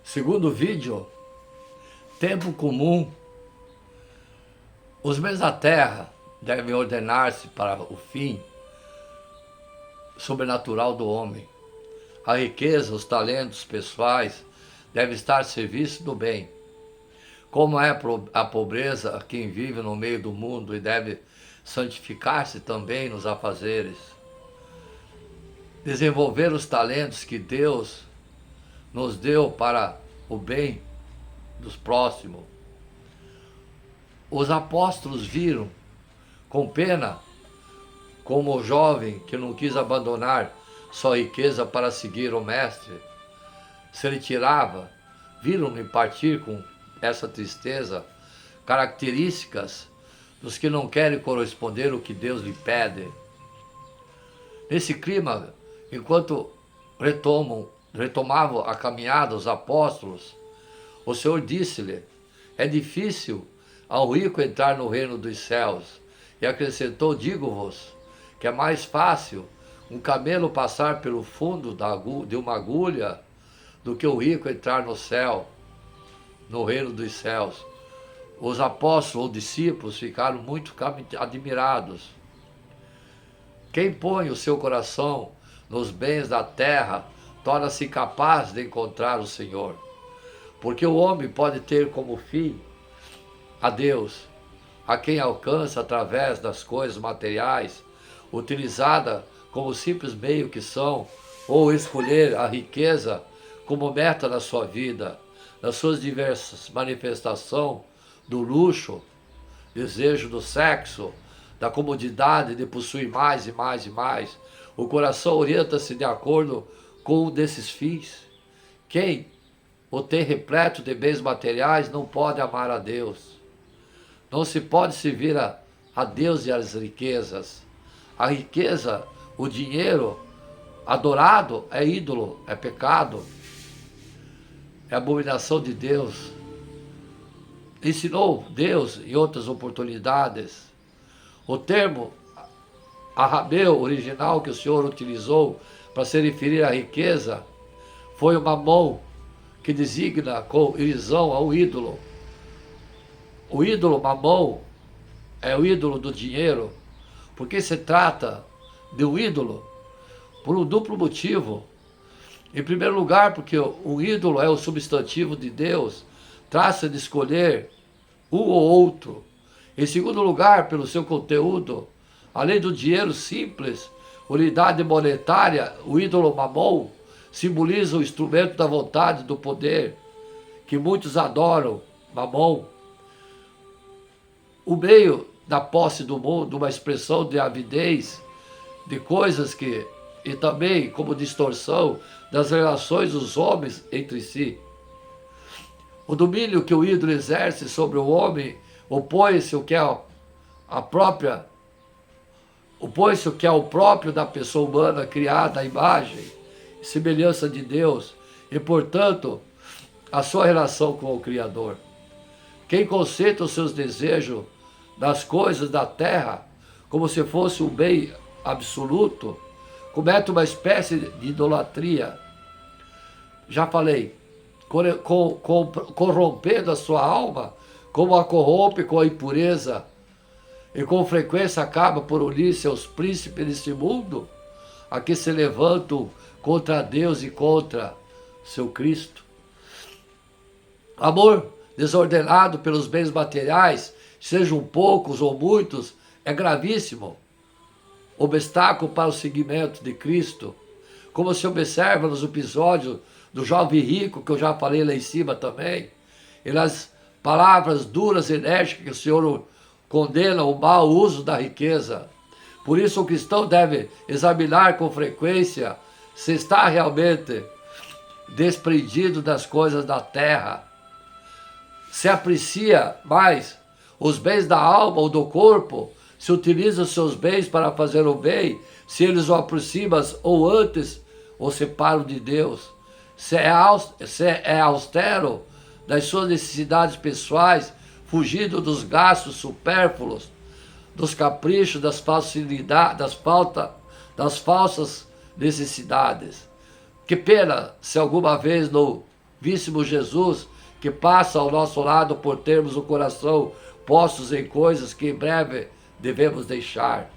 Segundo vídeo, tempo comum, os bens da terra devem ordenar-se para o fim sobrenatural do homem. A riqueza, os talentos pessoais devem estar a serviço do bem. Como é a pobreza a quem vive no meio do mundo e deve santificar-se também nos afazeres. Desenvolver os talentos que Deus nos deu para o bem dos próximos. Os apóstolos viram com pena como o jovem que não quis abandonar sua riqueza para seguir o mestre se retirava, viram-me partir com essa tristeza, características dos que não querem corresponder ao que Deus lhe pede. Nesse clima, enquanto retomavam a caminhada os apóstolos, o Senhor disse-lhe: é difícil ao rico entrar no reino dos céus. E acrescentou: digo-vos que é mais fácil um camelo passar pelo fundo de uma agulha do que o rico entrar no céu, no reino dos céus. Os apóstolos ou discípulos ficaram muito admirados. Quem põe o seu coração nos bens da terra torna-se capaz de encontrar o Senhor. Porque o homem pode ter como fim a Deus, a quem alcança através das coisas materiais, utilizada como simples meio que são, ou escolher a riqueza como meta na sua vida, nas suas diversas manifestações do luxo, desejo do sexo, da comodidade de possuir mais e mais e mais. O coração orienta-se de acordo com um desses fins. Quem o tem repleto de bens materiais não pode amar a Deus. Não se pode servir a Deus e às riquezas. A riqueza, o dinheiro adorado é ídolo, é pecado, é abominação de Deus. Ensinou Deus em outras oportunidades. O termo arrameu original que o Senhor utilizou para se referir à riqueza foi uma mão que designa com irisão ao ídolo. O ídolo mamão é o ídolo do dinheiro, porque se trata de um ídolo por um duplo motivo. Em primeiro lugar, porque o ídolo é o substantivo de Deus, trata de escolher um ou outro. Em segundo lugar, pelo seu conteúdo, além do dinheiro simples, unidade monetária, o ídolo mamão simboliza o instrumento da vontade, do poder, que muitos adoram, mamão. O meio da posse do mundo, uma expressão de avidez, de coisas que, e também como distorção das relações dos homens entre si. O domínio que o ídolo exerce sobre o homem opõe-se ao que é o próprio da pessoa humana criada à imagem e semelhança de Deus e, portanto, a sua relação com o Criador. Quem concentra os seus desejos nas coisas da terra como se fosse um bem absoluto, comete uma espécie de idolatria. Já falei, corrompendo a sua alma, como a corrompe com a impureza, e com frequência acaba por unir seus príncipes desse mundo, a que se levantam contra Deus e contra seu Cristo. Amor desordenado pelos bens materiais, sejam poucos ou muitos, é gravíssimo obstáculo para o seguimento de Cristo, como se observa nos episódios do jovem rico, que eu já falei lá em cima também, e nas palavras duras e enérgicas que o Senhor condena o mau uso da riqueza. Por isso o cristão deve examinar com frequência se está realmente desprendido das coisas da terra, se aprecia mais os bens da alma ou do corpo, se utiliza os seus bens para fazer o bem, se eles o aproximam ou antes o separam de Deus, se é austero das suas necessidades pessoais, fugindo dos gastos supérfluos, dos caprichos, das facilidades, das falsas necessidades. Que pena se alguma vez não víssemos Jesus, que passa ao nosso lado por termos o coração postos em coisas que em breve devemos deixar.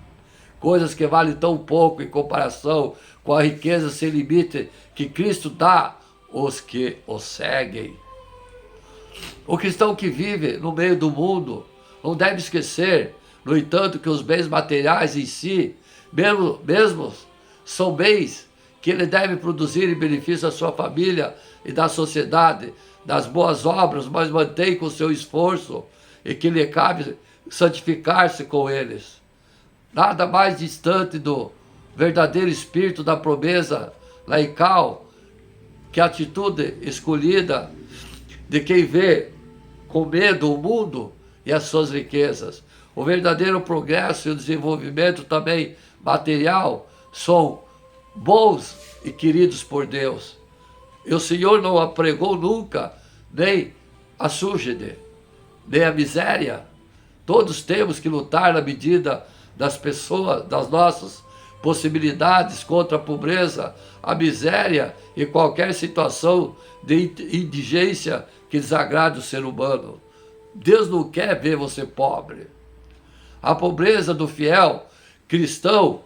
Coisas que valem tão pouco em comparação com a riqueza sem limite que Cristo dá aos que o seguem. O cristão que vive no meio do mundo não deve esquecer, no entanto, que os bens materiais em si, mesmo são bens que ele deve produzir em benefício da sua família e da sociedade, das boas obras, mas mantém com o seu esforço e que lhe cabe santificar-se com eles. Nada mais distante do verdadeiro espírito da promessa laical que a atitude escolhida de quem vê com medo o mundo e as suas riquezas. O verdadeiro progresso e o desenvolvimento também material são bons e queridos por Deus. E o Senhor não apregou nunca nem a sujidade, nem a miséria. Todos temos que lutar na medida das pessoas, das nossas possibilidades contra a pobreza, a miséria e qualquer situação de indigência que desagrade o ser humano. Deus não quer ver você pobre. A pobreza do fiel cristão,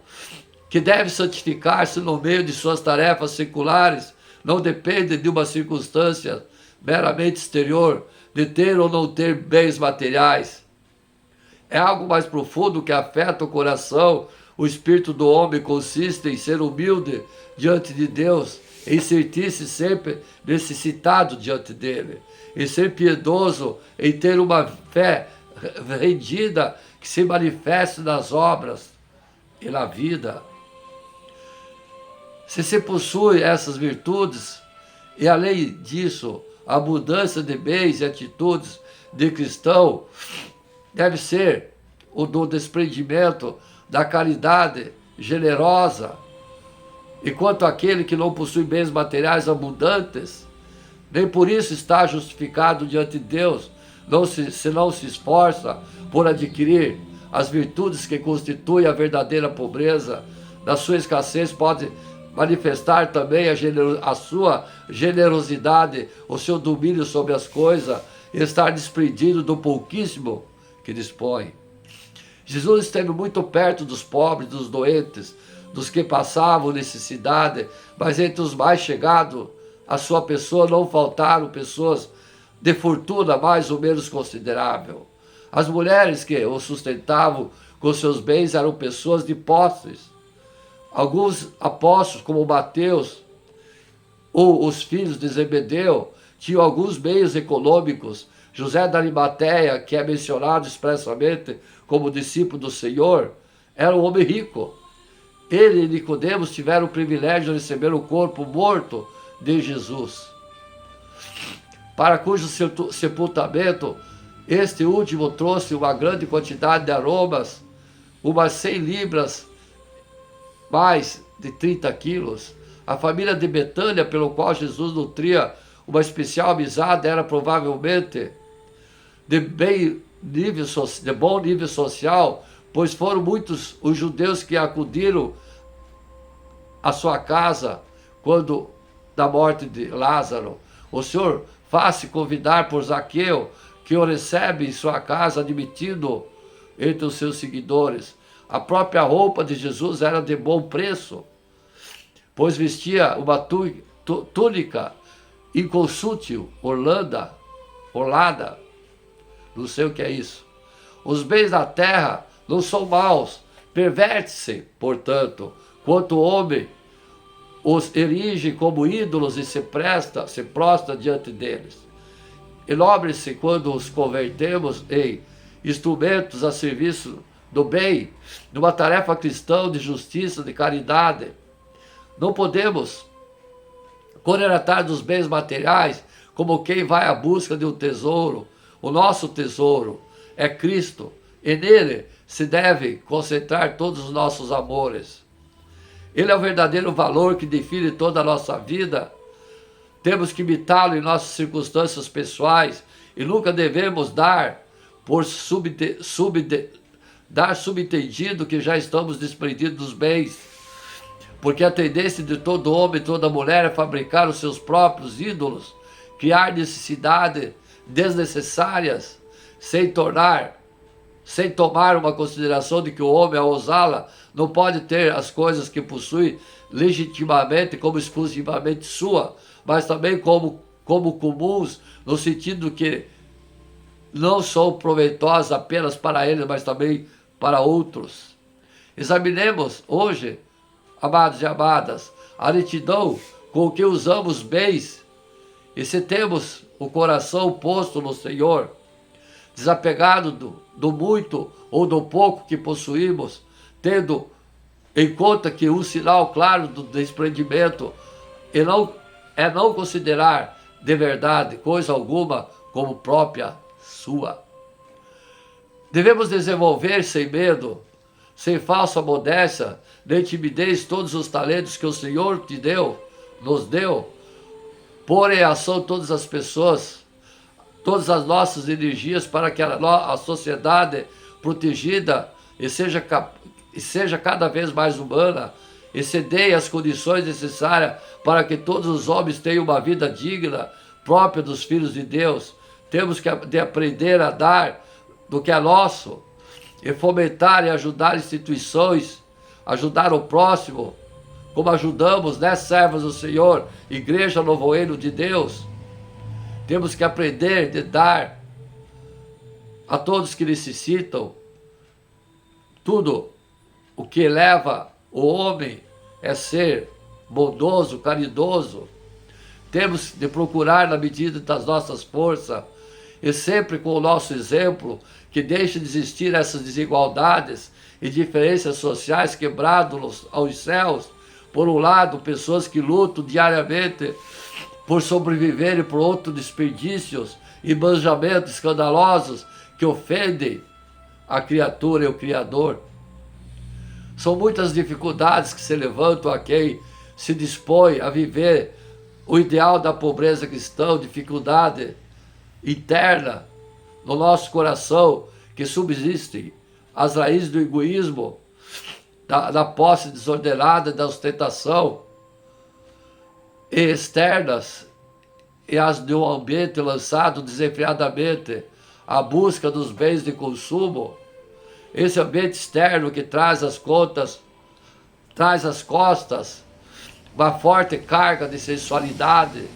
que deve santificar-se no meio de suas tarefas seculares, não depende de uma circunstância meramente exterior, de ter ou não ter bens materiais. É algo mais profundo que afeta o coração. O espírito do homem consiste em ser humilde diante de Deus, em sentir-se sempre necessitado diante dele, em ser piedoso, em ter uma fé rendida que se manifeste nas obras e na vida. Se se possui essas virtudes, e além disso, a abundância de bens e atitudes de cristão deve ser o do desprendimento, da caridade generosa. Enquanto aquele que não possui bens materiais abundantes, nem por isso está justificado diante de Deus, se não se esforça por adquirir as virtudes que constituem a verdadeira pobreza. Na sua escassez pode manifestar também a sua generosidade, o seu domínio sobre as coisas, e estar desprendido do pouquíssimo que dispõe. Jesus esteve muito perto dos pobres, dos doentes, dos que passavam necessidade, mas entre os mais chegados à sua pessoa não faltaram pessoas de fortuna mais ou menos considerável. As mulheres que o sustentavam com seus bens eram pessoas de posses. Alguns apóstolos, como Mateus ou os filhos de Zebedeu, tinham alguns meios econômicos. José da Arimateia, que é mencionado expressamente como discípulo do Senhor, era um homem rico. Ele e Nicodemos tiveram o privilégio de receber o corpo morto de Jesus, para cujo sepultamento este último trouxe uma grande quantidade de aromas, umas 100 libras, mais de 30 quilos. A família de Betânia, pelo qual Jesus nutria uma especial amizade, era provavelmente de bom nível social, pois foram muitos os judeus que acudiram à sua casa quando da morte de Lázaro. O Senhor faz-se convidar por Zaqueu, que o recebe em sua casa, admitindo entre os seus seguidores. A própria roupa de Jesus era de bom preço, pois vestia uma túnica inconsútil, orlada, não sei o que é isso. Os bens da terra não são maus, perverte-se, portanto, quanto o homem os erige como ídolos e se prostra diante deles. Enobre-se quando os convertemos em instrumentos a serviço do bem, numa tarefa cristã de justiça, de caridade. Não podemos correr atrás dos bens materiais como quem vai à busca de um tesouro. O nosso tesouro é Cristo, e nele se deve concentrar todos os nossos amores. Ele é o verdadeiro valor que define toda a nossa vida. Temos que imitá-lo em nossas circunstâncias pessoais e nunca devemos dar subentendido que já estamos desprendidos dos bens, porque a tendência de todo homem e toda mulher é fabricar os seus próprios ídolos criar necessidades desnecessárias, sem tomar uma consideração de que o homem, ao usá-la, não pode ter as coisas que possui legitimamente como exclusivamente sua, mas também como comuns, no sentido que não são proveitosas apenas para ele, mas também para outros. Examinemos hoje, amados e amadas, a retidão com que usamos bens, e se temos o coração posto no Senhor, desapegado do muito ou do pouco que possuímos, tendo em conta que um sinal claro do desprendimento é não considerar de verdade coisa alguma como própria sua. Devemos desenvolver sem medo, sem falsa modéstia, nem timidez, todos os talentos que o Senhor nos deu, pôr em ação todas as pessoas, todas as nossas energias para que a sociedade protegida e seja cada vez mais humana, e se dê as condições necessárias para que todos os homens tenham uma vida digna, própria dos filhos de Deus. Temos de aprender a dar do que é nosso, e fomentar e ajudar instituições, ajudar o próximo, como ajudamos, né, servos do Senhor, Igreja Novo Reino de Deus. Temos que aprender a dar a todos que necessitam. Tudo o que leva o homem é ser bondoso, caridoso. Temos de procurar, na medida das nossas forças, e sempre com o nosso exemplo, que deixe de existir essas desigualdades e diferenças sociais quebradas aos céus. Por um lado, pessoas que lutam diariamente por sobreviver, e por outro, desperdícios e manjamentos escandalosos que ofendem a criatura e o Criador. São muitas dificuldades que se levantam a quem se dispõe a viver o ideal da pobreza cristã, dificuldade interna no nosso coração, que subsistem as raízes do egoísmo, da posse desordenada, da ostentação, e externas, e as de um ambiente lançado desenfreadamente à busca dos bens de consumo. Esse ambiente externo que traz as costas, uma forte carga de sensualidade,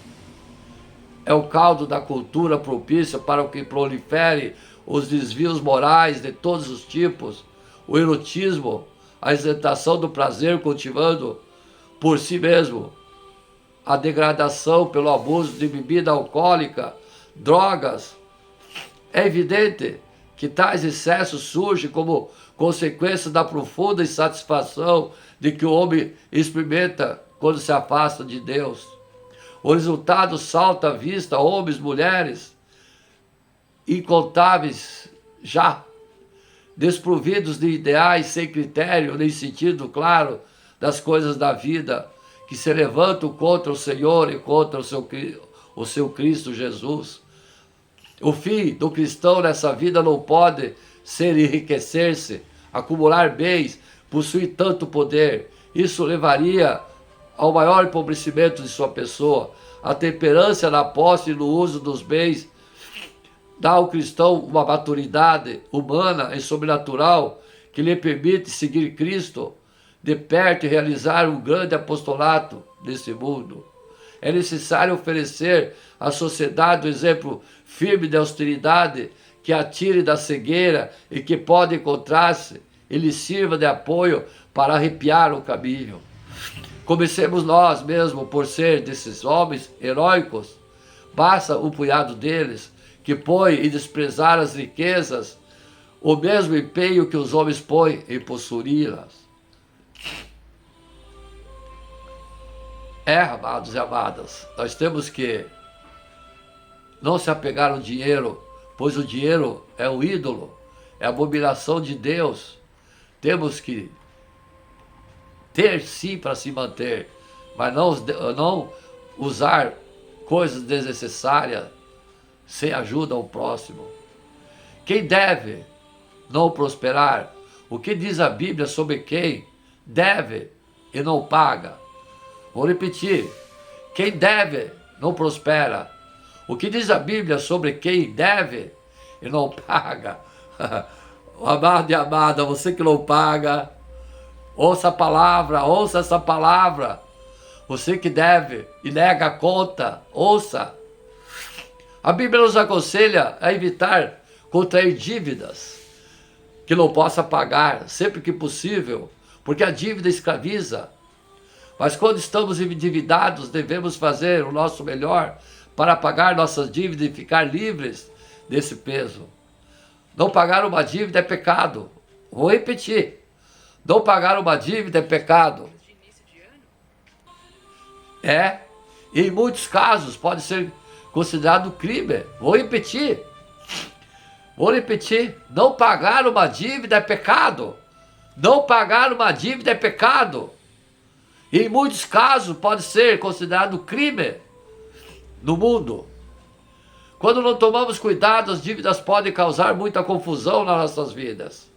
é o caldo da cultura propícia para que prolifere os desvios morais de todos os tipos, o erotismo, a exaltação do prazer cultivando por si mesmo, a degradação pelo abuso de bebida alcoólica, drogas. É evidente que tais excessos surgem como consequência da profunda insatisfação de que o homem experimenta quando se afasta de Deus. O resultado salta à vista: homens, mulheres, incontáveis já, desprovidos de ideais, sem critério nem sentido claro das coisas da vida, que se levantam contra o Senhor e contra o seu Cristo Jesus. O fim do cristão nessa vida não pode ser enriquecer-se, acumular bens, possuir tanto poder. Isso levaria ao maior empobrecimento de sua pessoa. A temperança na posse e no uso dos bens dá ao cristão uma maturidade humana e sobrenatural que lhe permite seguir Cristo de perto e realizar um grande apostolato nesse mundo. É necessário oferecer à sociedade um exemplo firme de austeridade que a tire da cegueira e que pode encontrar-se e lhe sirva de apoio para arrepiar o caminho. Comecemos nós mesmos por ser desses homens heróicos. Basta um punhado deles que põe em desprezar as riquezas o mesmo empenho que os homens põem em possuí-las. Amados e amadas, nós temos que não se apegar ao dinheiro, pois o dinheiro é um ídolo, é a abominação de Deus. Temos que ter sim para se manter, mas não usar coisas desnecessárias sem ajuda ao próximo. Quem deve não prosperar? O que diz a Bíblia sobre quem deve e não paga? Vou repetir: quem deve não prospera. O que diz a Bíblia sobre quem deve e não paga? O amado e amada, você que não paga, ouça a palavra, ouça essa palavra. Você que deve e nega a conta, ouça. A Bíblia nos aconselha a evitar contrair dívidas que não possa pagar sempre que possível, porque a dívida escraviza. Mas quando estamos endividados, devemos fazer o nosso melhor para pagar nossas dívidas e ficar livres desse peso. Não pagar uma dívida é pecado. Vou repetir. Não pagar uma dívida é pecado. É, e em muitos casos pode ser considerado crime. Vou repetir. Não pagar uma dívida é pecado. Não pagar uma dívida é pecado. E em muitos casos pode ser considerado crime no mundo. Quando não tomamos cuidado, as dívidas podem causar muita confusão nas nossas vidas.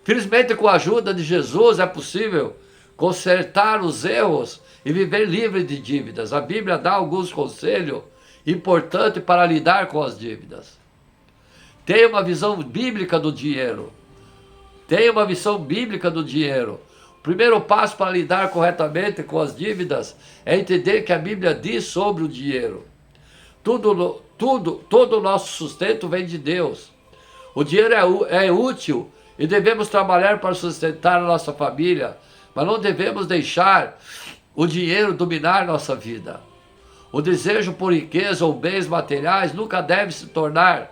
Felizmente, com a ajuda de Jesus, é possível consertar os erros e viver livre de dívidas. A Bíblia dá alguns conselhos importantes para lidar com as dívidas. Tenha uma visão bíblica do dinheiro. Tenha uma visão bíblica do dinheiro. O primeiro passo para lidar corretamente com as dívidas é entender que a Bíblia diz sobre o dinheiro. Todo o nosso sustento vem de Deus. O dinheiro é útil e devemos trabalhar para sustentar a nossa família, mas não devemos deixar o dinheiro dominar nossa vida. O desejo por riqueza ou bens materiais nunca deve se tornar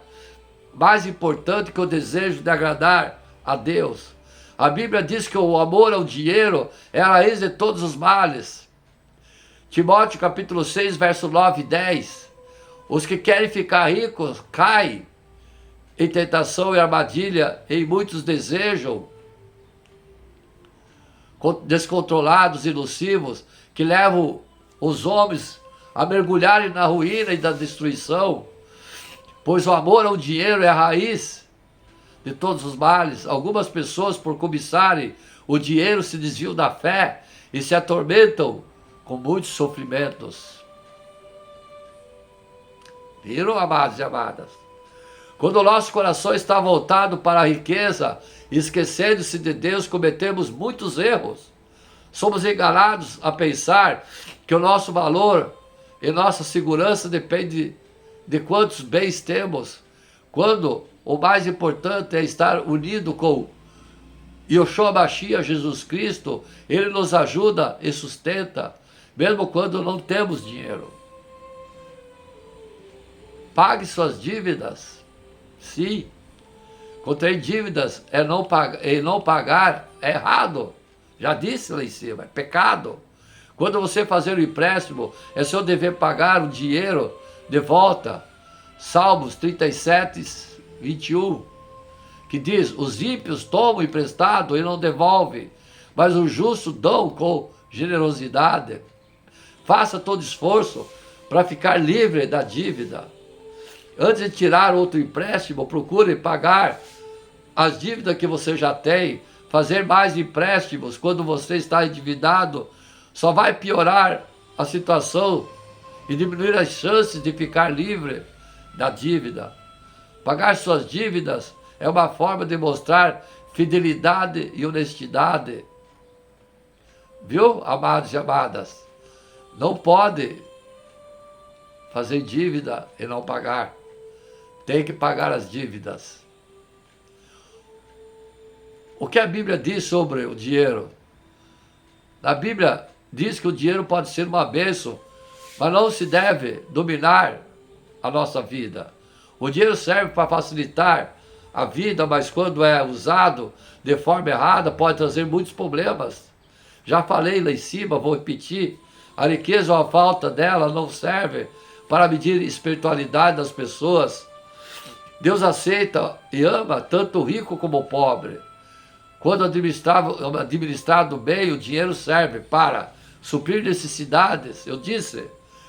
mais importante que o desejo de agradar a Deus. A Bíblia diz que o amor ao dinheiro é a raiz de todos os males. Timóteo capítulo 6, verso 9 e 10. Os que querem ficar ricos caem em tentação e armadilha, e muitos desejam descontrolados e nocivos que levam os homens a mergulharem na ruína e na destruição, pois o amor ao dinheiro é a raiz de todos os males. Algumas pessoas, por cobiçarem o dinheiro, se desviam da fé e se atormentam com muitos sofrimentos. Viram, amados e amadas? Quando o nosso coração está voltado para a riqueza, esquecendo-se de Deus, cometemos muitos erros. Somos enganados a pensar que o nosso valor e nossa segurança depende de quantos bens temos, quando o mais importante é estar unido com Yeshua Mashiach, Jesus Cristo. Ele nos ajuda e sustenta, mesmo quando não temos dinheiro. Pague suas dívidas. Sim, contrair dívidas e não pagar é errado. Já disse lá em cima, é pecado. Quando você fazer um empréstimo, é seu dever pagar o dinheiro de volta. Salmos 37, 21, que diz: os ímpios tomam emprestado e não devolvem, mas os justos dão com generosidade. Faça todo esforço para ficar livre da dívida. Antes de tirar outro empréstimo, procure pagar as dívidas que você já tem. Fazer mais empréstimos quando você está endividado só vai piorar a situação e diminuir as chances de ficar livre da dívida. Pagar suas dívidas é uma forma de mostrar fidelidade e honestidade. Viu, amados e amadas? Não pode fazer dívida e não pagar. Tem que pagar as dívidas. O que a Bíblia diz sobre o dinheiro? A Bíblia diz que o dinheiro pode ser uma bênção, mas não se deve dominar a nossa vida. O dinheiro serve para facilitar a vida, mas quando é usado de forma errada, pode trazer muitos problemas. Já falei lá em cima, vou repetir: a riqueza ou a falta dela não serve para medir a espiritualidade das pessoas. Deus aceita e ama tanto o rico como o pobre. Quando administrado bem, o dinheiro serve para suprir necessidades. Eu disse,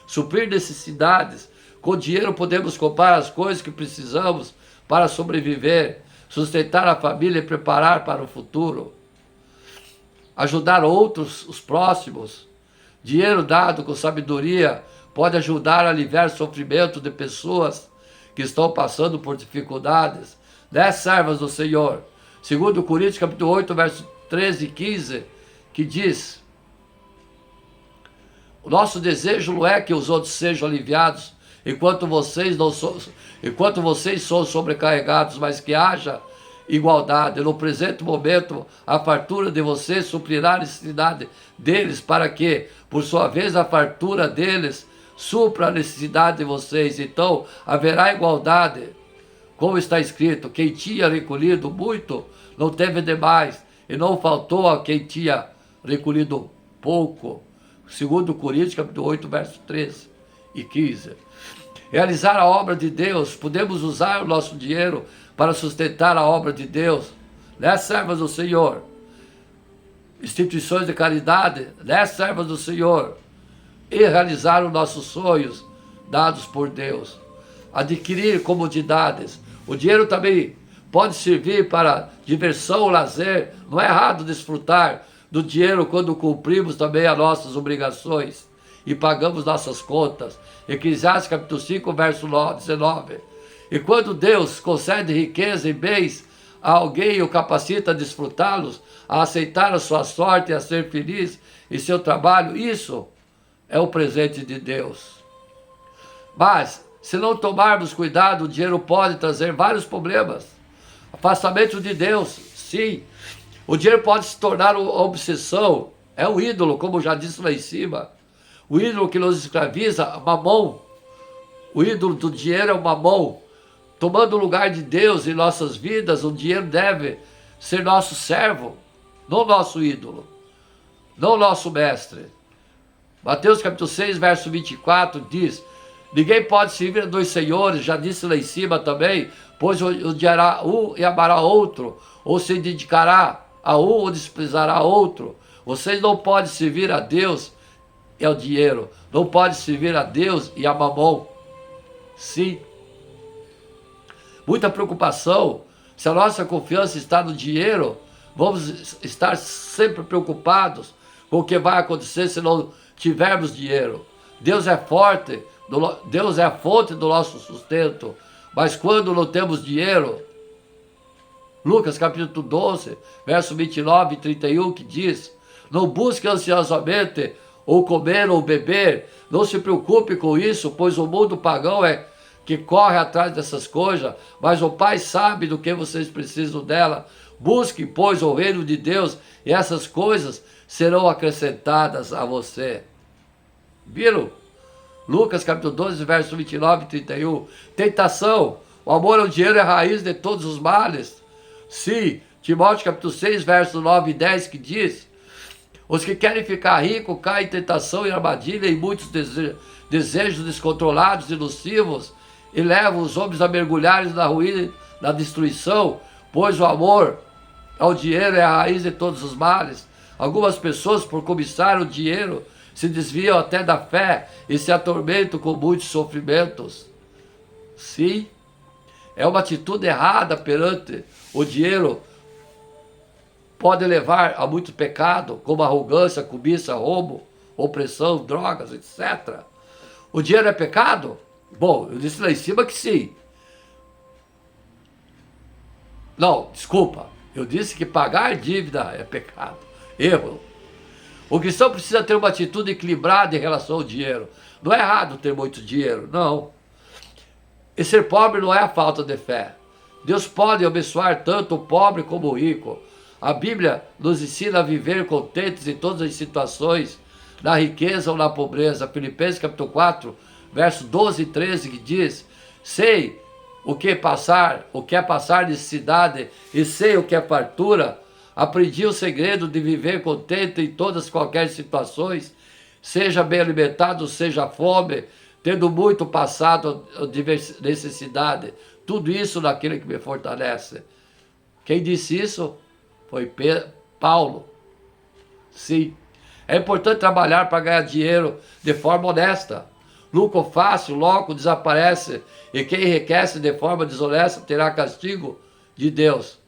suprir necessidades. Com dinheiro podemos comprar as coisas que precisamos para sobreviver, sustentar a família e preparar para o futuro. Ajudar outros, os próximos. Dinheiro dado com sabedoria pode ajudar a aliviar o sofrimento de pessoas que estão passando por dificuldades. 10 servas do Senhor. 2 Coríntios capítulo 8, verso 13 e 15, que diz: o nosso desejo não é que os outros sejam aliviados enquanto vocês são sobrecarregados, mas que haja igualdade. No presente momento, a fartura de vocês suprirá a necessidade deles, para que, por sua vez, a fartura deles supra a necessidade de vocês. Então, haverá igualdade. Como está escrito: quem tinha recolhido muito, não teve demais, e não faltou a quem tinha recolhido pouco. 2 Coríntios, capítulo 8, verso 13 e 15. Realizar a obra de Deus, podemos usar o nosso dinheiro para sustentar a obra de Deus. 10 servas do Senhor. Instituições de caridade, 10 servas do Senhor. E realizar os nossos sonhos dados por Deus. Adquirir comodidades. O dinheiro também pode servir para diversão, lazer. Não é errado desfrutar do dinheiro quando cumprimos também as nossas obrigações e pagamos nossas contas. Eclesiastes capítulo 5, verso 19. E quando Deus concede riqueza e bens a alguém e o capacita a desfrutá-los, a aceitar a sua sorte e a ser feliz em seu trabalho, isso é o presente de Deus. Mas, se não tomarmos cuidado, o dinheiro pode trazer vários problemas. Afastamento de Deus, sim. O dinheiro pode se tornar uma obsessão, é um ídolo, como já disse lá em cima. O ídolo que nos escraviza, Mamon. O ídolo do dinheiro é o Mamon. Tomando o lugar de Deus em nossas vidas, o dinheiro deve ser nosso servo, não nosso ídolo, não nosso mestre. Mateus capítulo 6, verso 24 diz: ninguém pode servir a 2 senhores, já disse lá em cima também, pois odiará um e amará outro, ou se dedicará a um ou desprezará outro. Vocês não podem servir a Deus e ao dinheiro, não podem servir a Deus e a Mamon. Sim. Muita preocupação. Se a nossa confiança está no dinheiro, vamos estar sempre preocupados com o que vai acontecer se não tivermos dinheiro. Deus é forte, Deus é a fonte do nosso sustento, mas quando não temos dinheiro, Lucas capítulo 12, verso 29 e 31, que diz: não busque ansiosamente ou comer ou beber, não se preocupe com isso, pois o mundo pagão é que corre atrás dessas coisas, mas o Pai sabe do que vocês precisam dela. Busque, pois, o reino de Deus, e essas coisas serão acrescentadas a você. Viram? Lucas capítulo 12, verso 29 e 31. Tentação. O amor ao dinheiro é a raiz de todos os males. Sim. Timóteo capítulo 6, verso 9 e 10, que diz: os que querem ficar ricos caem em tentação e armadilha e muitos desejos descontrolados e nocivos, e levam os homens a mergulharem na ruína, na destruição, pois o amor ao dinheiro é a raiz de todos os males. Algumas pessoas, por cobiçar o dinheiro, se desviam até da fé e se atormentam com muitos sofrimentos. Sim, é uma atitude errada perante o dinheiro. Pode levar a muito pecado, como arrogância, cobiça, roubo, opressão, drogas, etc. O dinheiro é pecado? Bom, eu disse lá em cima que sim. Não, desculpa. Eu disse que pagar dívida é pecado. Erro. O cristão precisa ter uma atitude equilibrada em relação ao dinheiro. Não é errado ter muito dinheiro, não. E ser pobre não é a falta de fé. Deus pode abençoar tanto o pobre como o rico. A Bíblia nos ensina a viver contentes em todas as situações, na riqueza ou na pobreza. Filipenses capítulo 4, verso 12 e 13, que diz: sei o que é passar necessidade e sei o que é fartura. Aprendi o segredo de viver contente em todas qualquer situações, seja bem alimentado, seja fome, tendo muito passado de necessidade. Tudo isso naquele que me fortalece. Quem disse isso foi Paulo. Sim. É importante trabalhar para ganhar dinheiro de forma honesta. Lucro fácil logo desaparece, e quem enriquece de forma desonesta terá castigo de Deus.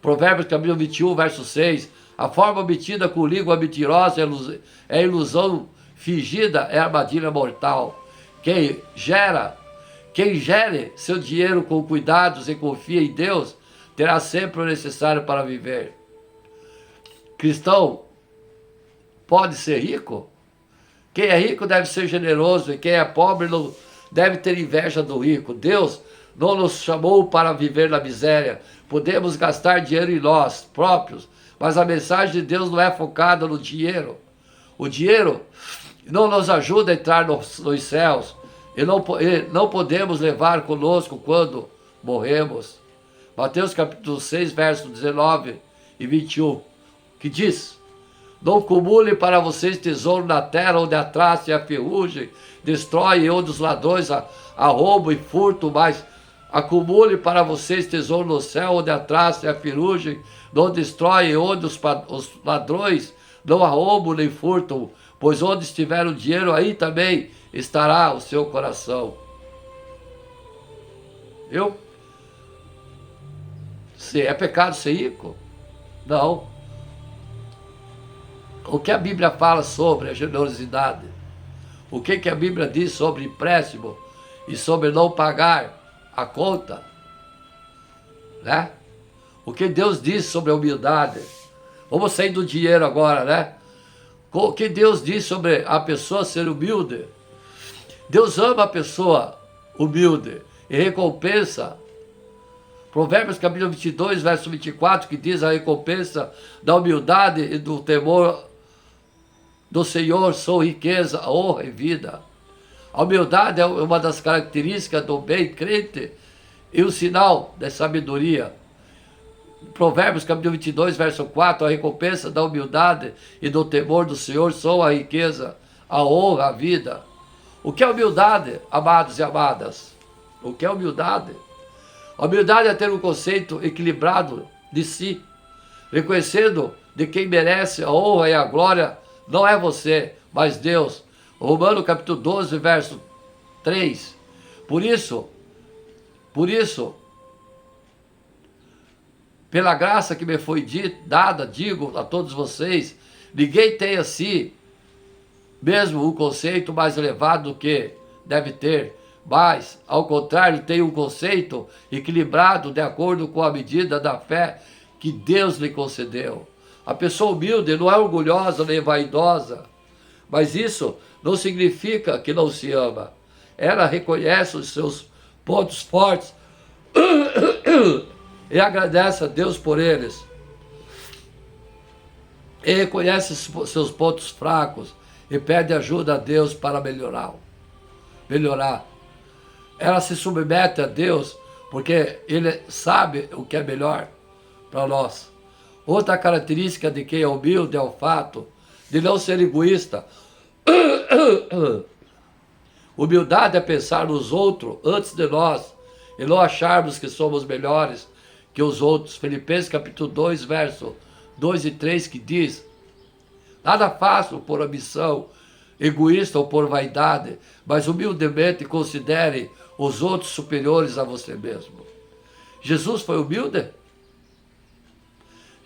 Provérbios capítulo 21, verso 6. A forma obtida com língua mentirosa é ilusão fingida é armadilha mortal. Quem gere seu dinheiro com cuidados e confia em Deus, terá sempre o necessário para viver. Cristão pode ser rico? Quem é rico deve ser generoso, e quem é pobre não deve ter inveja do rico. Deus não nos chamou para viver na miséria. Podemos gastar dinheiro em nós próprios, mas a mensagem de Deus não é focada no dinheiro. O dinheiro não nos ajuda a entrar nos céus, e não podemos levar conosco quando morremos. Mateus capítulo 6, versos 19 e 21, que diz: não acumule para vocês tesouro na terra, onde a traça e a ferrugem destrói, e onde os ladrões arrombam e furtam, mas acumule para vocês tesouro no céu, onde a traça e a ferrugem não destrói, e onde os ladrões não arrombam nem furtam, pois onde estiver o dinheiro, aí também estará o seu coração. Viu? Se é pecado ser rico? Não. O que a Bíblia fala sobre a generosidade? O que a Bíblia diz sobre empréstimo e sobre não pagar a conta? Né? O que Deus diz sobre a humildade? Vamos sair do dinheiro agora, né? O que Deus diz sobre a pessoa ser humilde? Deus ama a pessoa humilde e recompensa. Provérbios capítulo 22, verso 24, que diz: a recompensa da humildade e do temor do Senhor são riqueza, honra e vida. A humildade é uma das características do bem crente e o sinal da sabedoria. Provérbios capítulo 22, verso 4, a recompensa da humildade e do temor do Senhor são a riqueza, a honra, a vida. O que é humildade, amados e amadas? O que é humildade? A humildade é ter um conceito equilibrado de si, reconhecendo de quem merece a honra e a glória não é você, mas Deus. Romanos capítulo 12, verso 3. Por isso, pela graça que me foi dada, digo a todos vocês, ninguém tem assim mesmo um conceito mais elevado do que deve ter, mas, ao contrário, tem um conceito equilibrado de acordo com a medida da fé que Deus lhe concedeu. A pessoa humilde não é orgulhosa nem vaidosa, mas isso não significa que não se ama. Ela reconhece os seus pontos fortes e agradece a Deus por eles. E reconhece seus pontos fracos e pede ajuda a Deus para melhorar. Ela se submete a Deus porque Ele sabe o que é melhor para nós. Outra característica de quem é humilde é o fato de não ser egoísta. Humildade é pensar nos outros antes de nós e não acharmos que somos melhores que os outros. Filipenses capítulo 2, verso 2 e 3, que diz: nada faço por ambição egoísta ou por vaidade, mas humildemente considere os outros superiores a você mesmo. Jesus foi humilde?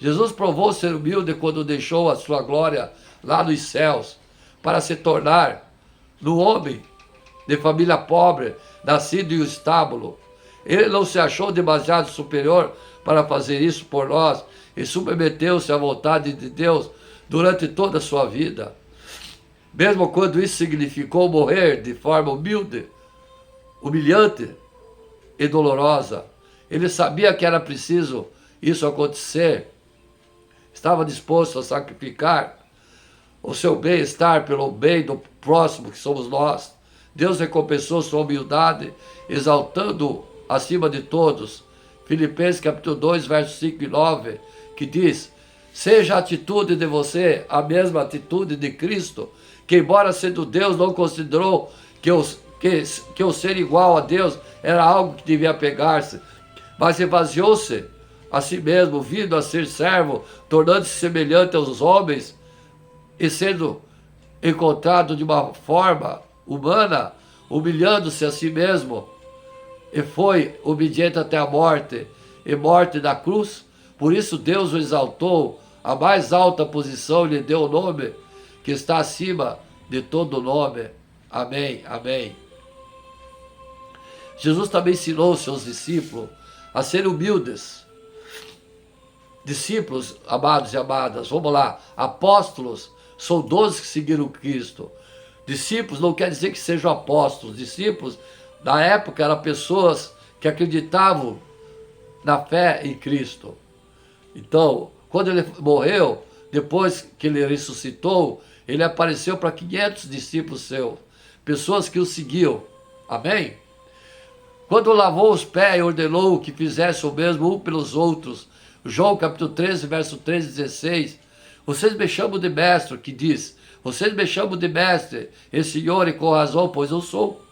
Jesus provou ser humilde quando deixou a sua glória lá nos céus para se tornar no homem de família pobre, nascido em um estábulo. Ele não se achou demasiado superior para fazer isso por nós e submeteu-se à vontade de Deus durante toda a sua vida. Mesmo quando isso significou morrer de forma humilhante e dolorosa, ele sabia que era preciso isso acontecer. Estava disposto a sacrificar o seu bem-estar pelo bem do próximo, que somos nós. Deus recompensou sua humildade, exaltando acima de todos. Filipenses capítulo 2, versos 5 e 9, que diz: seja a atitude de você a mesma atitude de Cristo, que embora sendo Deus, não considerou que o ser igual a Deus era algo que devia pegar-se, mas esvaziou-se a si mesmo, vindo a ser servo, tornando-se semelhante aos homens, e sendo encontrado de uma forma humana, humilhando-se a si mesmo, e foi obediente até a morte, e morte da cruz. Por isso Deus o exaltou à mais alta posição e lhe deu o nome que está acima de todo nome. Amém, amém. Jesus também ensinou os seus discípulos a serem humildes. Discípulos, amados e amadas, vamos lá. Apóstolos são 12 que seguiram Cristo. Discípulos não quer dizer que sejam apóstolos. Discípulos, na época, eram pessoas que acreditavam na fé em Cristo. Então, quando ele morreu, depois que ele ressuscitou, ele apareceu para 500 discípulos seus, pessoas que o seguiam. Amém? Quando lavou os pés e ordenou que fizessem o mesmo um pelos outros, João capítulo 13, verso 13 e 16, vocês me chamam de mestre, que diz, vocês me chamam de mestre, e Senhor, e com razão, pois eu sou.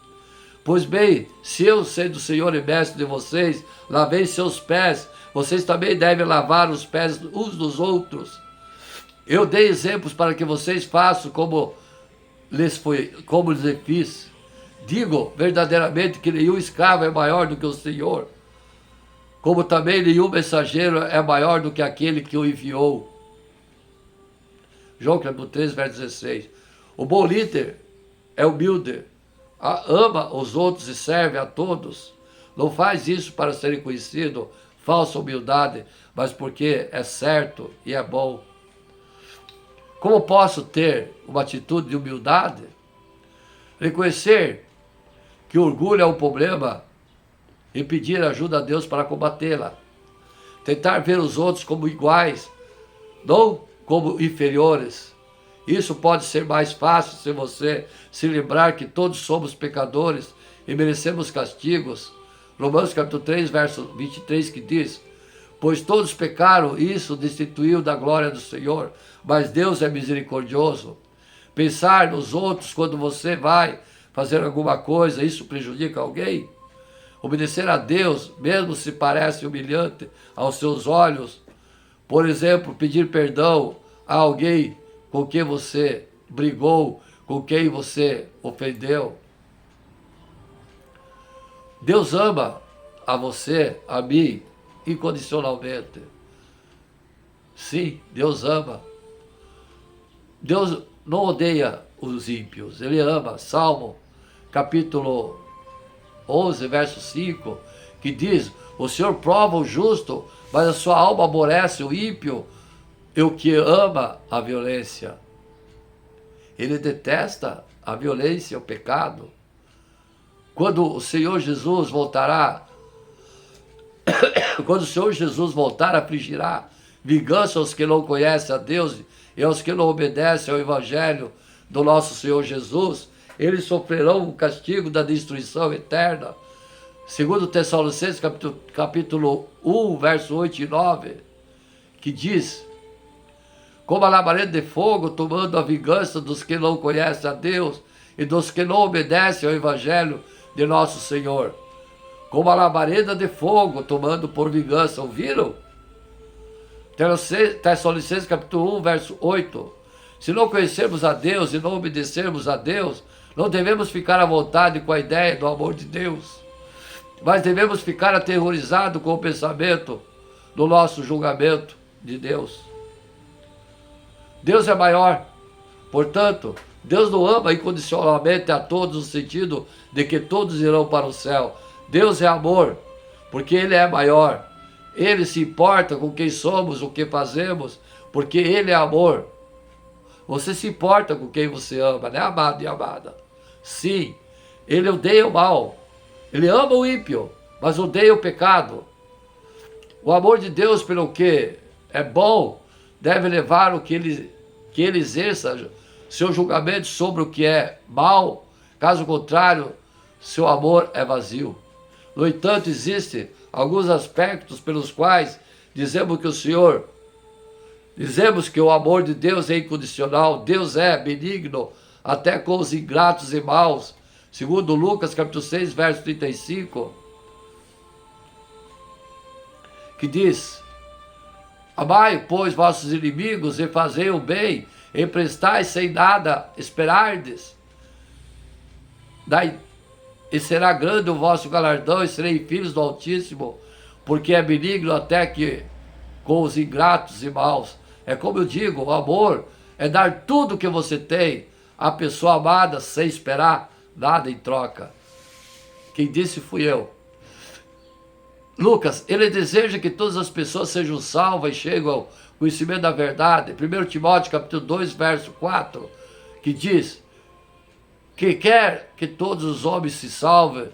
Pois bem, se eu, sendo Senhor e mestre de vocês, lavei seus pés, vocês também devem lavar os pés uns dos outros. Eu dei exemplos para que vocês façam como lhes fiz. Digo verdadeiramente que nenhum escravo é maior do que o Senhor, como também nenhum mensageiro é maior do que aquele que o enviou. João capítulo 13, verso 16. O bom líder é humilde, ama os outros e serve a todos. Não faz isso para ser reconhecido, falsa humildade, mas porque é certo e é bom. Como posso ter uma atitude de humildade? Reconhecer que o orgulho é um problema e pedir ajuda a Deus para combatê-la. Tentar ver os outros como iguais, não como inferiores. Isso pode ser mais fácil se você se lembrar que todos somos pecadores e merecemos castigos. Romanos capítulo 3, verso 23, que diz, pois todos pecaram, e isso destituiu da glória do Senhor, mas Deus é misericordioso. Pensar nos outros quando você vai fazer alguma coisa, isso prejudica alguém? Obedecer a Deus, mesmo se parece humilhante aos seus olhos, por exemplo, pedir perdão a alguém com quem você brigou, com quem você ofendeu. Deus ama a você, a mim, incondicionalmente. Sim, Deus ama. Deus não odeia os ímpios, Ele ama. Salmo, capítulo 11, verso 5, que diz, o Senhor prova o justo, mas a sua alma aborrece o ímpio, e o que ama a violência. Ele detesta a violência, o pecado. Quando o Senhor Jesus voltará, quando o Senhor Jesus voltar, afligirá vingança aos que não conhecem a Deus e aos que não obedecem ao Evangelho do nosso Senhor Jesus, eles sofrerão o castigo da destruição eterna. Segundo Tessalonicenses capítulo 1, verso 8 e 9, que diz, como a labareda de fogo, tomando a vingança dos que não conhecem a Deus e dos que não obedecem ao Evangelho de nosso Senhor. Como a labareda de fogo, tomando por vingança, ouviram? Tessalonicenses capítulo 1, verso 8. Se não conhecermos a Deus e não obedecermos a Deus, não devemos ficar à vontade com a ideia do amor de Deus, mas devemos ficar aterrorizados com o pensamento do nosso julgamento de Deus. Deus é maior, portanto, Deus não ama incondicionalmente a todos no sentido de que todos irão para o céu. Deus é amor, porque Ele é maior. Ele se importa com quem somos, o que fazemos, porque Ele é amor. Você se importa com quem você ama, né, amado e amada? Sim, Ele odeia o mal. Ele ama o ímpio, mas odeia o pecado. O amor de Deus pelo que é bom deve levar o que ele exerça seu julgamento sobre o que é mal. Caso contrário, seu amor é vazio. No entanto, existem alguns aspectos pelos quais dizemos que o amor de Deus é incondicional. Deus é benigno até com os ingratos e maus. Segundo Lucas, capítulo 6, verso 35, que diz, amai, pois, vossos inimigos e fazei o bem, emprestai sem nada esperardes. E será grande o vosso galardão e serei filhos do Altíssimo, porque é benigno até que com os ingratos e maus. É como eu digo, o amor é dar tudo que você tem a pessoa amada sem esperar nada em troca. Quem disse fui eu. Lucas, ele deseja que todas as pessoas sejam salvas e cheguem ao conhecimento da verdade. 1 Timóteo capítulo 2, verso 4, que diz que quer que todos os homens se salvem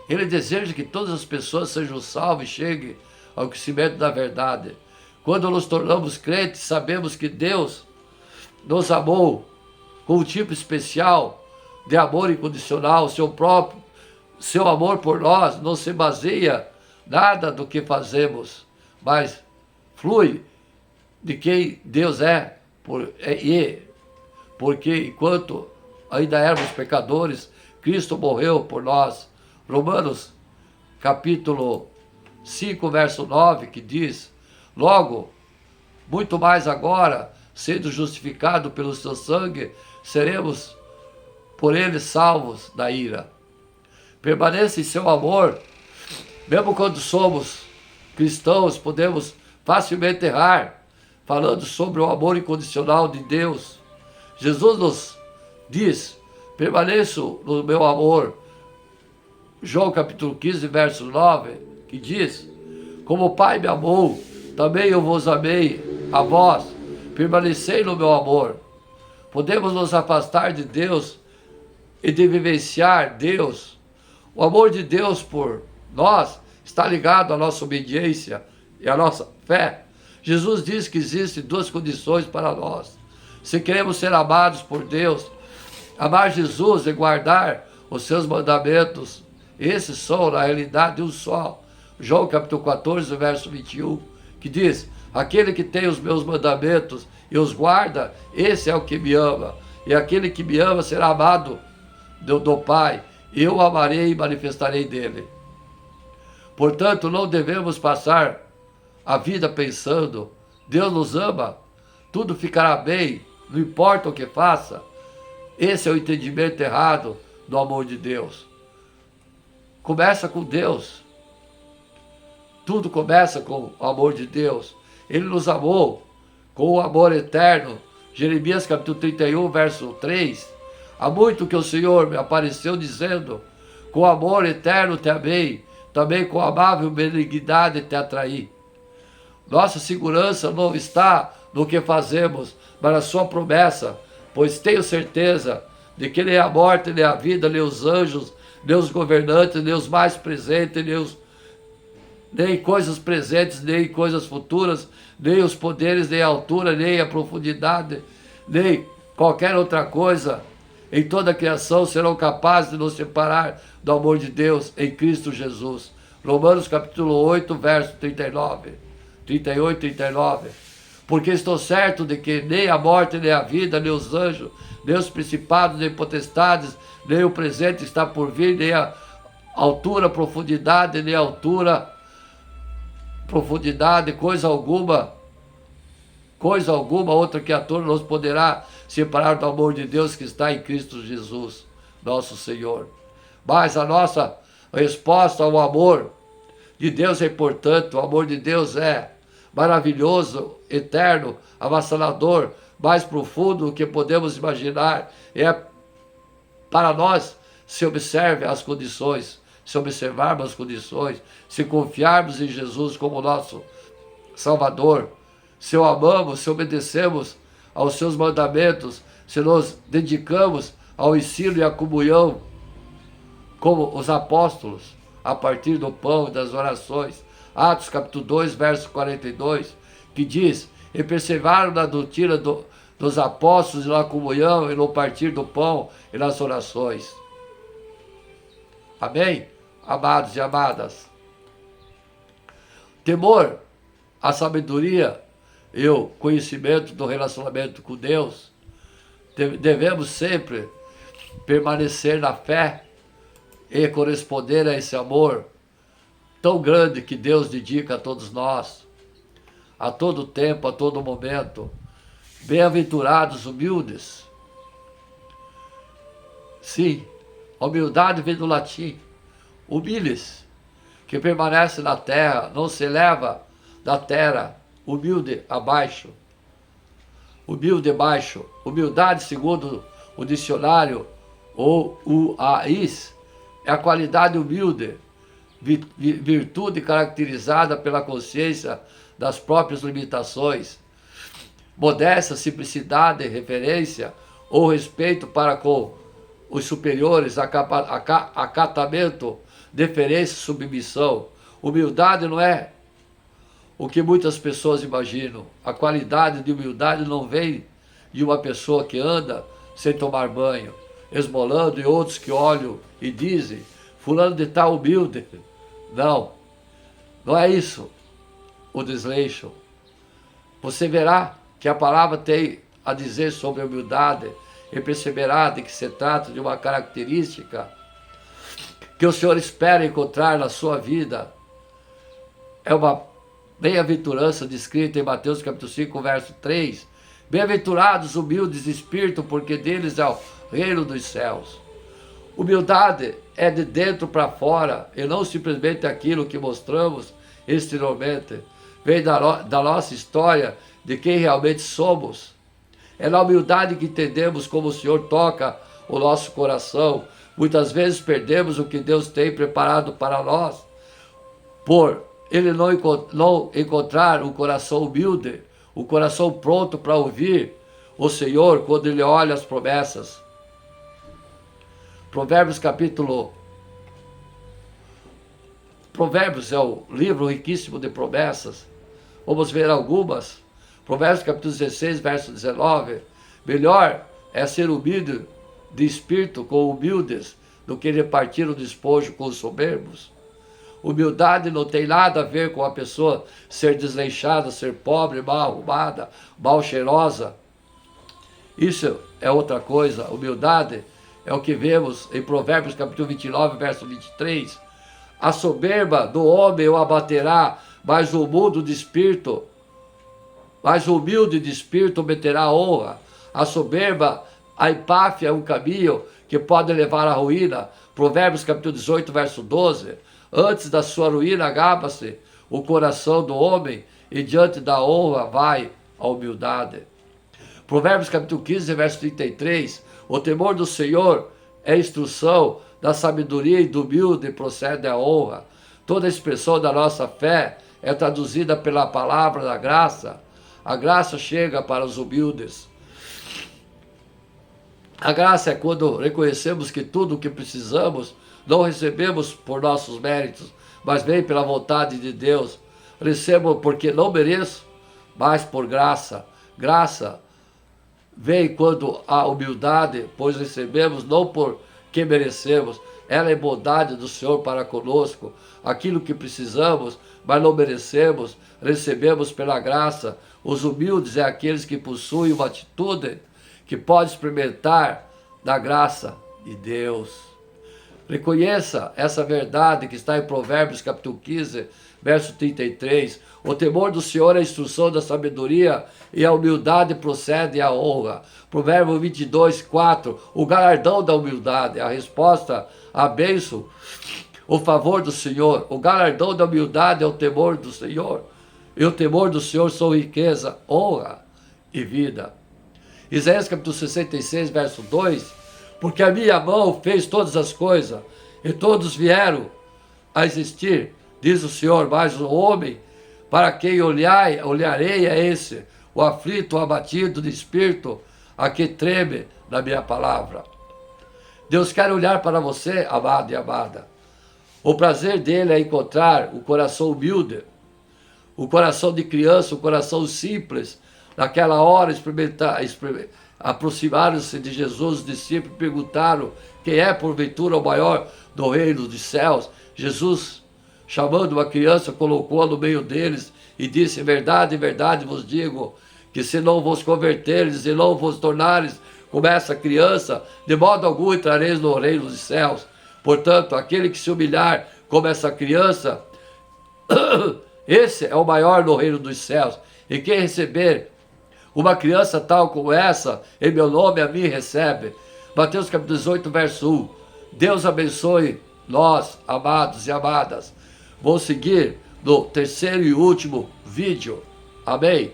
Ele deseja que todas as pessoas sejam salvas e cheguem ao conhecimento da verdade. Quando nos tornamos crentes, sabemos que Deus nos amou com um tipo especial de amor incondicional. Seu amor por nós não se baseia nada do que fazemos, mas flui de quem Deus é, porque enquanto ainda éramos pecadores, Cristo morreu por nós. Romanos capítulo 5, verso 9, que diz: logo, muito mais agora, sendo justificado pelo seu sangue, seremos por ele salvos da ira. Permaneça em seu amor. Mesmo quando somos cristãos, podemos facilmente errar, falando sobre o amor incondicional de Deus. Jesus nos diz: permaneço no meu amor. João capítulo 15, verso 9, que diz: como o Pai me amou, também eu vos amei a vós, permanecei no meu amor. Podemos nos afastar de Deus e de vivenciar Deus. O amor de Deus por nós está ligado à nossa obediência e à nossa fé. Jesus diz que existem duas condições para nós. Se queremos ser amados por Deus, amar Jesus e guardar os seus mandamentos, esses são, na realidade, um só. João capítulo 14, verso 21, que diz: aquele que tem os meus mandamentos e os guarda, esse é o que me ama. E aquele que me ama será amado do Pai. Eu o amarei e manifestarei dele. Portanto, não devemos passar a vida pensando: Deus nos ama, tudo ficará bem, não importa o que faça. Esse é o entendimento errado do amor de Deus. Começa com Deus. Tudo começa com o amor de Deus. Ele nos amou com o amor eterno. Jeremias capítulo 31, verso 3. Há muito que o Senhor me apareceu dizendo: com amor eterno te amei, também com amável benignidade te atraí. Nossa segurança não está no que fazemos, mas na sua promessa, pois tenho certeza de que nem a morte, nem a vida, nem os anjos, nem os governantes, nem os mais presentes, nem coisas presentes, nem coisas futuras, nem os poderes, nem a altura, nem a profundidade, nem qualquer outra coisa em toda a criação serão capazes de nos separar do amor de Deus em Cristo Jesus. Romanos capítulo 8, verso 38 e 39. Porque estou certo de que nem a morte, nem a vida, nem os anjos, nem os principados, nem potestades, nem o presente está por vir, nem a altura, profundidade, nem a altura, profundidade, coisa alguma, outra criatura nos poderá separar do amor de Deus que está em Cristo Jesus, nosso Senhor. Mas a nossa resposta ao amor de Deus é importante. O amor de Deus é maravilhoso, eterno, avassalador, mais profundo do que podemos imaginar. Para nós, se observarmos as condições, se confiarmos em Jesus como nosso Salvador, se o amamos, se obedecemos aos seus mandamentos, se nos dedicamos ao ensino e à comunhão, como os apóstolos, a partir do pão e das orações. Atos capítulo 2, verso 42, que diz: e perseveraram na doutrina dos apóstolos, e na comunhão, e no partir do pão, e nas orações. Amém? Amados e amadas. Temor, a sabedoria e o conhecimento do relacionamento com Deus, devemos sempre permanecer na fé e corresponder a esse amor tão grande que Deus dedica a todos nós, a todo tempo, a todo momento. Bem-aventurados humildes. Sim, a humildade vem do latim, humiles, que permanece na terra, não se eleva, da terra, humilde abaixo. Humilde abaixo. Humildade, segundo o dicionário, ou o AIS, é a qualidade humilde, virtude caracterizada pela consciência das próprias limitações, modéstia, simplicidade, referência ou respeito para com os superiores, acatamento, deferência, submissão. Humildade não é o que muitas pessoas imaginam. A qualidade de humildade não vem de uma pessoa que anda sem tomar banho, esmolando, e outros que olham e dizem, fulano de tal humilde. Não, não é isso o desleixo. Você verá que a palavra tem a dizer sobre a humildade e perceberá de que se trata de uma característica que o Senhor espera encontrar na sua vida. É uma bem-aventurança descrita em Mateus capítulo 5, verso 3. Bem-aventurados humildes de espírito, porque deles é o reino dos céus. Humildade é de dentro para fora e não simplesmente aquilo que mostramos exteriormente. Vem da nossa história, de quem realmente somos. É na humildade que entendemos como o Senhor toca o nosso coração. Muitas vezes perdemos o que Deus tem preparado para nós, por Ele não encontrar um coração humilde, um coração pronto para ouvir o Senhor quando Ele olha as promessas. Provérbios é um livro riquíssimo de promessas. Vamos ver algumas. Provérbios capítulo 16, verso 19. Melhor é ser humilde de espírito com humildes do que repartir o despojo com os soberbos. Humildade não tem nada a ver com a pessoa ser desleixada, ser pobre, mal arrumada, mal cheirosa. Isso é outra coisa. Humildade é o que vemos em Provérbios capítulo 29, verso 23. A soberba do homem o abaterá, mas o humilde de espírito obterá honra. A soberba, a empáfia é um caminho que pode levar à ruína. Provérbios capítulo 18, verso 12. Antes da sua ruína agaba-se o coração do homem, e diante da honra vai a humildade. Provérbios capítulo 15, verso 33. O temor do Senhor é a instrução, da sabedoria e do humilde procede a honra. Toda a expressão da nossa fé é traduzida pela palavra da graça. A graça chega para os humildes. A graça é quando reconhecemos que tudo o que precisamos não recebemos por nossos méritos, mas vem pela vontade de Deus. Recebo porque não mereço, mas por graça. Graça vem quando há humildade, pois recebemos não por que merecemos. Ela é bondade do Senhor para conosco. Aquilo que precisamos, mas não merecemos, recebemos pela graça. Os humildes é aqueles que possuem uma atitude que pode experimentar da graça de Deus. Reconheça essa verdade que está em Provérbios capítulo 15, verso 33. O temor do Senhor é a instrução da sabedoria, e a humildade procede à honra. Provérbio 22, 4. O galardão da humildade, a resposta à bênção, o favor do Senhor. O galardão da humildade é o temor do Senhor. E o temor do Senhor são riqueza, honra e vida. Isaías capítulo 66, verso 2. Porque a minha mão fez todas as coisas, e todos vieram a existir, diz o Senhor, mas o homem, para quem olharei é esse, o aflito, o abatido de espírito, a que treme na minha palavra. Deus quer olhar para você, amado e amada. O prazer dele é encontrar o coração humilde, o coração de criança, o coração simples. Naquela hora, aproximaram-se de Jesus, os discípulos perguntaram: quem é porventura o maior do reino dos céus? Jesus, chamando uma criança, colocou-a no meio deles e disse: em verdade vos digo, que se não vos converteres e não vos tornares como essa criança, de modo algum entrareis no reino dos céus. Portanto, aquele que se humilhar como essa criança, esse é o maior no reino dos céus. E quem receber uma criança tal como essa, em meu nome, a mim recebe. Mateus capítulo 18, verso 1. Deus abençoe nós, amados e amadas. Vou seguir do terceiro e último vídeo. Amém?